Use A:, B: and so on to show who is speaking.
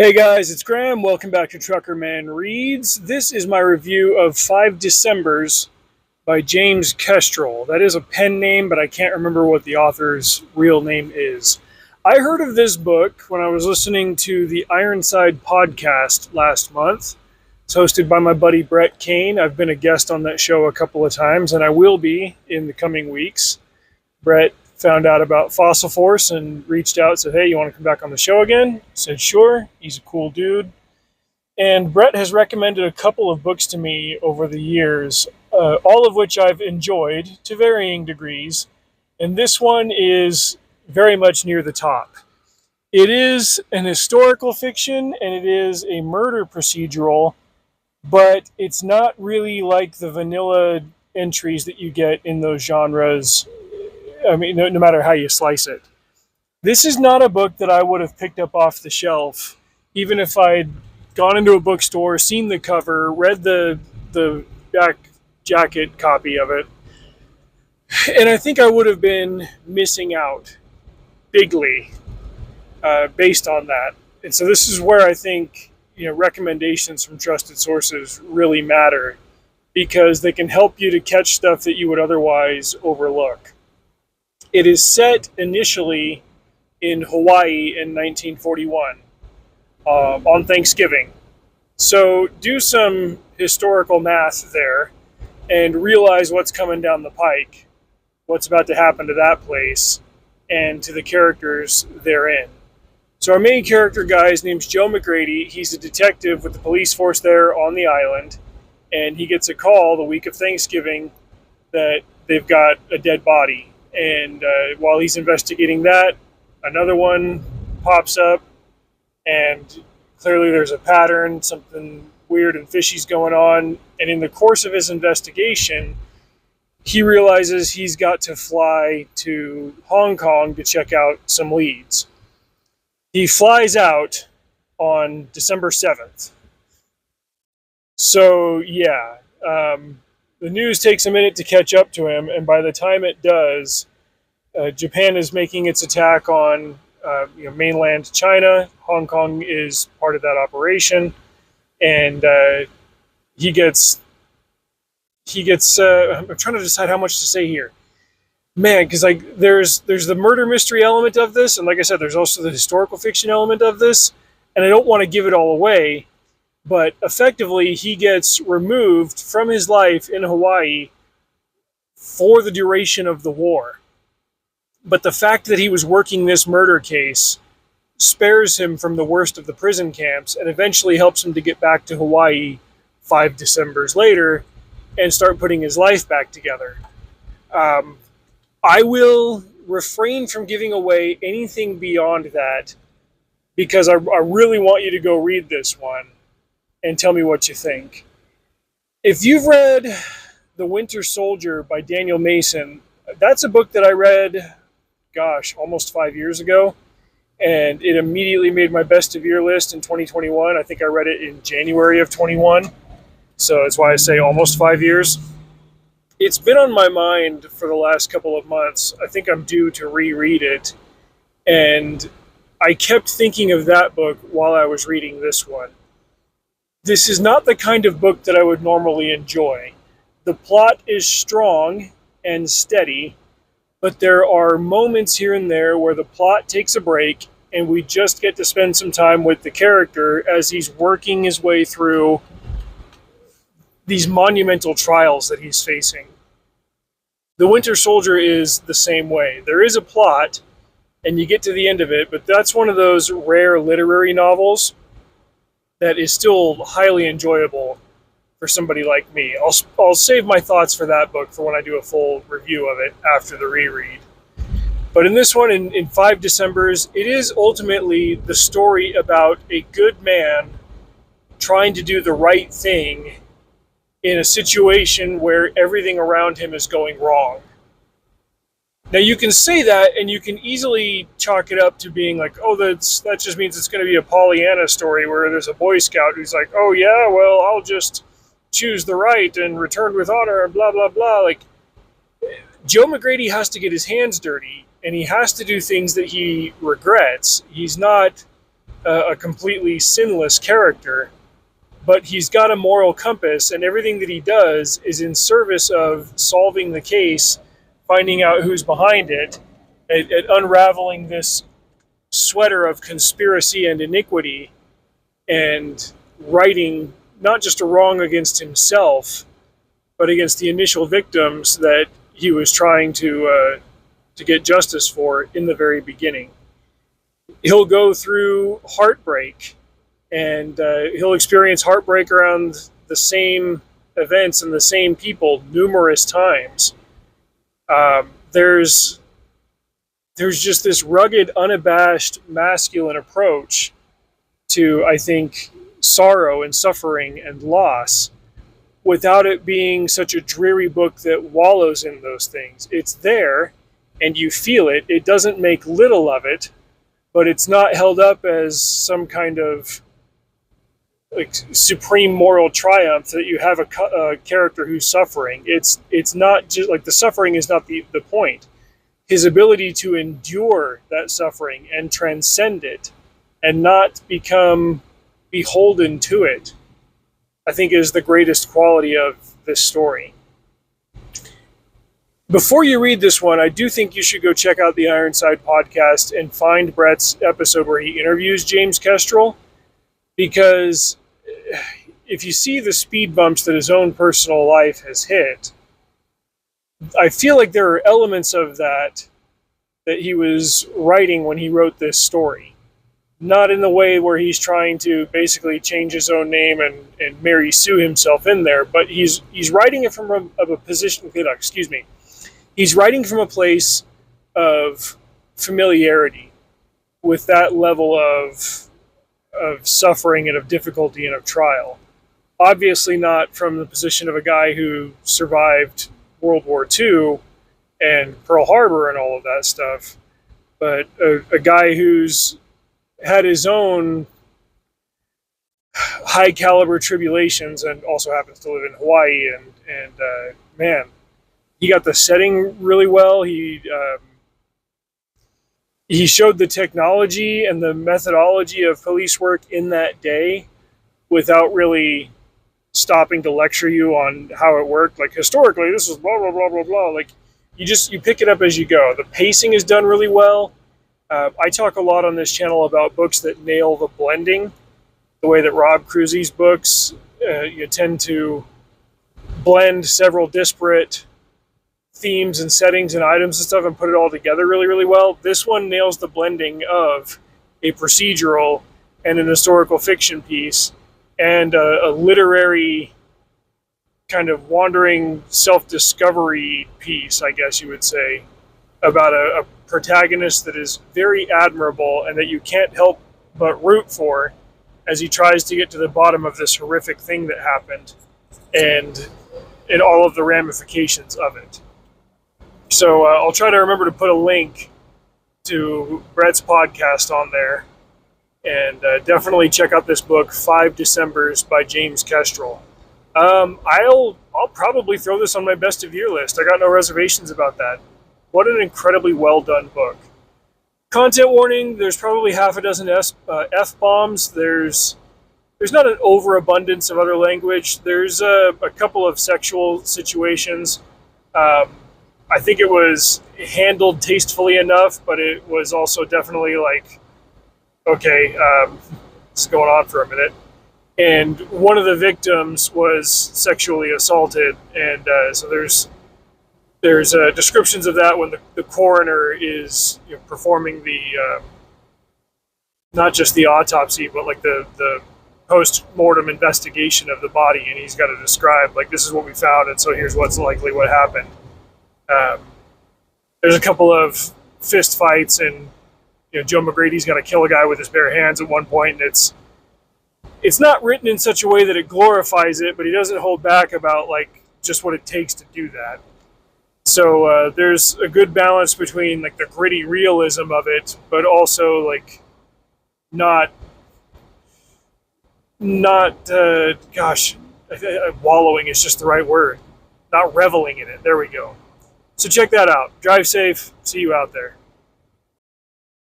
A: Hey guys, it's Graham. Welcome back to Truckerman Reads. This is my review of 5 Decembers by James Kestrel. That is a pen name, but I can't remember what the author's real name is. I heard of this book when I was listening to the Ironside podcast last month. It's hosted by my buddy Brett Kane. I've been a guest on that show a couple of times, and I will be in the coming weeks. Brett found out about Fossil Force and reached out, said, hey, you want to come back on the show again? I said, sure. He's a cool dude. And Brett has recommended a couple of books to me over the years, all of which I've enjoyed to varying degrees. And this one is very much near the top. It is an historical fiction and it is a murder procedural, but it's not really like the vanilla entries that you get in those genres. I mean, no matter how you slice it. This is not a book that I would have picked up off the shelf, even if I'd gone into a bookstore, seen the cover, read the back jacket copy of it, and I think I would have been missing out bigly based on that. And so this is where I think recommendations from trusted sources really matter, because they can help you to catch stuff that you would otherwise overlook. It is set initially in Hawaii in 1941 on Thanksgiving. So do some historical math there and realize what's coming down the pike, what's about to happen to that place and to the characters therein. So our main character guy, his name's Joe McGrady. He's a detective with the police force there on the island, and he gets a call the week of Thanksgiving that they've got a dead body. And while he's investigating that, another one pops up, and clearly there's a pattern, something weird and fishy's going on. And in the course of his investigation, he realizes he's got to fly to Hong Kong to check out some leads. He flies out on December 7th. So, yeah. The news takes a minute to catch up to him, and by the time it does, Japan is making its attack on mainland China. Hong Kong is part of that operation, and he gets. I'm trying to decide how much to say here, man, because there's the murder mystery element of this, and like I said, there's also the historical fiction element of this, and I don't want to give it all away. But effectively, he gets removed from his life in Hawaii for the duration of the war. But the fact that he was working this murder case spares him from the worst of the prison camps and eventually helps him to get back to Hawaii 5 Decembers later and start putting his life back together. I will refrain from giving away anything beyond that because I really want you to go read this one and tell me what you think. If you've read The Winter Soldier by Daniel Mason, that's a book that I read, almost 5 years ago, and it immediately made my best of year list in 2021. I think I read it in January of 21, so that's why I say almost 5 years. It's been on my mind for the last couple of months. I think I'm due to reread it, and I kept thinking of that book while I was reading this one. This is not the kind of book that I would normally enjoy. The plot is strong and steady, but there are moments here and there where the plot takes a break and we just get to spend some time with the character as he's working his way through these monumental trials that he's facing. The Winter Soldier is the same way. There is a plot and you get to the end of it, but that's one of those rare literary novels that is still highly enjoyable for somebody like me. I'll save my thoughts for that book for when I do a full review of it after the reread. But in this one, in 5 Decembers, it is ultimately the story about a good man trying to do the right thing in a situation where everything around him is going wrong. Now you can say that and you can easily chalk it up to being like, oh, that just means it's going to be a Pollyanna story where there's a Boy Scout who's like, oh yeah, well, I'll just choose the right and return with honor and blah, blah, blah. Like, Joe McGrady has to get his hands dirty and he has to do things that he regrets. He's not a completely sinless character, but he's got a moral compass, and everything that he does is in service of solving the case, finding out who's behind it, and unraveling this sweater of conspiracy and iniquity, and righting not just a wrong against himself, but against the initial victims that he was trying to get justice for in the very beginning. He'll go through heartbreak, and he'll experience heartbreak around the same events and the same people numerous times. There's just this rugged, unabashed, masculine approach to, I think, sorrow and suffering and loss, without it being such a dreary book that wallows in those things. It's there, and you feel it. It doesn't make little of it, but it's not held up as some kind of like supreme moral triumph that you have a character who's suffering. It's not just like the suffering is not the point. His ability to endure that suffering and transcend it and not become beholden to it, I think, is the greatest quality of this story. Before you read this one, I do think you should go check out the Ironside podcast and find Brett's episode where he interviews James Kestrel, because if you see the speed bumps that his own personal life has hit, I feel like there are elements of that he was writing when he wrote this story. Not in the way where he's trying to basically change his own name and Mary Sue himself in there, but he's writing it from a position, excuse me, he's writing from a place of familiarity with that level of suffering and of difficulty and of trial. Obviously not from the position of a guy who survived World War II and Pearl Harbor and all of that stuff, but a guy who's had his own high caliber tribulations and also happens to live in Hawaii, and man, he got the setting really well. He showed the technology and the methodology of police work in that day without really stopping to lecture you on how it worked. Like, historically, this was blah, blah, blah, blah, blah. Like, you pick it up as you go. The pacing is done really well. I talk a lot on this channel about books that nail the blending, the way that Rob Cruzy's books, you tend to blend several disparate themes and settings and items and stuff and put it all together really, really well. This one nails the blending of a procedural and an historical fiction piece and a literary kind of wandering self-discovery piece, I guess you would say, about a protagonist that is very admirable and that you can't help but root for as he tries to get to the bottom of this horrific thing that happened and all of the ramifications of it. So I'll try to remember to put a link to Brett's podcast on there, and definitely check out this book, 5 Decembers by James Kestrel. I'll probably throw this on my best of year list. I got no reservations about that. What an incredibly well done book. Content warning, there's probably half a dozen F-bombs. There's not an overabundance of other language. There's a couple of sexual situations. I think it was handled tastefully enough, but it was also definitely like, okay, it's going on for a minute. And one of the victims was sexually assaulted, and so there's descriptions of that when the coroner is performing the not just the autopsy, but like the post-mortem investigation of the body, and he's got to describe, like, this is what we found, and so here's what's likely what happened. There's a couple of fist fights, and Joe McGrady's got to kill a guy with his bare hands at one point, and it's not written in such a way that it glorifies it, but he doesn't hold back about like just what it takes to do that. So there's a good balance between like the gritty realism of it, but also like not wallowing is just the right word. Not reveling in it. There we go. So check that out. Drive safe. See you out there.